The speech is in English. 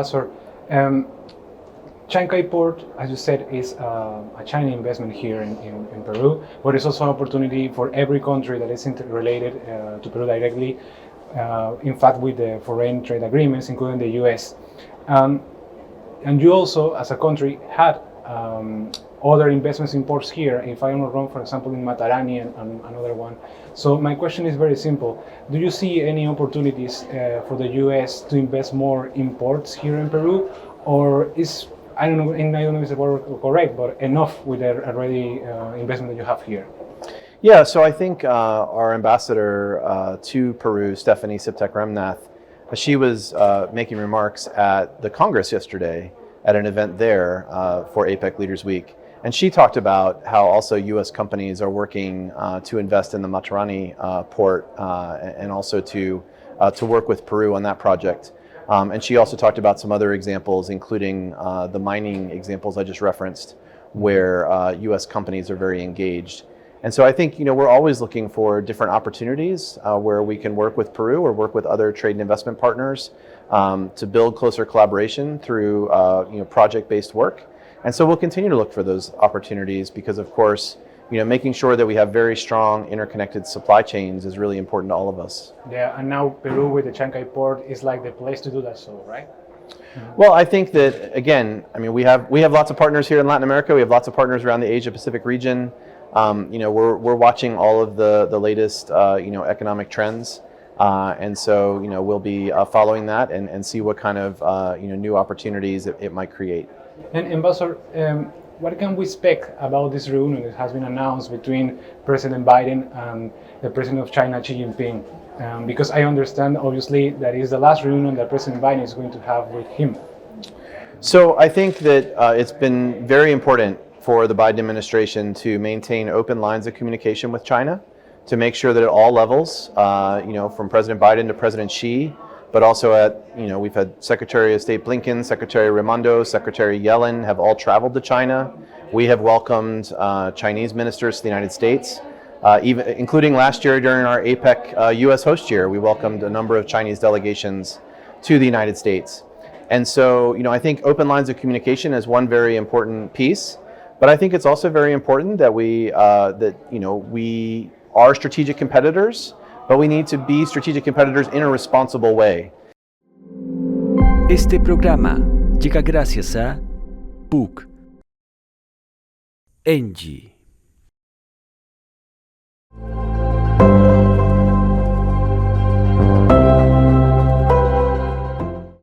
Ambassador, Chancay Port, as you said, is a China investment here in Peru, but it's also an opportunity for every country that is related to Peru directly, in fact, with the foreign trade agreements, including the US. And you also, as a country, had other investments in ports here, if I'm not wrong, for example, in Matarani and another one. So my question is very simple. Do you see any opportunities for the US to invest more in ports here in Peru? Or is, I don't know if it's correct, but enough with the already investment that you have here? Yeah, so I think our ambassador to Peru, Stephanie Siptek-Remnath, she was making remarks at the Congress yesterday at an event there for APEC Leaders Week. And she talked about how also U.S. companies are working to invest in the Matarani port and also to work with Peru on that project. And she also talked about some other examples, including the mining examples I just referenced, where U.S. companies are very engaged. And so I think, we're always looking for different opportunities where we can work with Peru or work with other trade and investment partners to build closer collaboration through project-based work. And so we'll continue to look for those opportunities because, of course, making sure that we have very strong interconnected supply chains is really important to all of us. Yeah, and now Peru with the Chancay port is like the place to do that, so, right? Well, I think that, again, we have lots of partners here in Latin America. We have lots of partners around the Asia-Pacific region. We're watching all of the latest economic trends, and so we'll be following that and see what kind of new opportunities it might create. And Ambassador, what can we expect about this reunion that has been announced between President Biden and the President of China, Xi Jinping? Because I understand, obviously, that is the last reunion that President Biden is going to have with him. So I think that it's been very important for the Biden administration to maintain open lines of communication with China, to make sure that at all levels, from President Biden to President Xi, but also we've had Secretary of State Blinken, Secretary Raimondo, Secretary Yellen have all traveled to China. We have welcomed Chinese ministers to the United States, even including last year during our APEC US host year, we welcomed a number of Chinese delegations to the United States. And so, I think open lines of communication is one very important piece. But I think it's also very important that we are strategic competitors, but we need to be strategic competitors in a responsible way. Este programa llega gracias a PUC, ENGIE.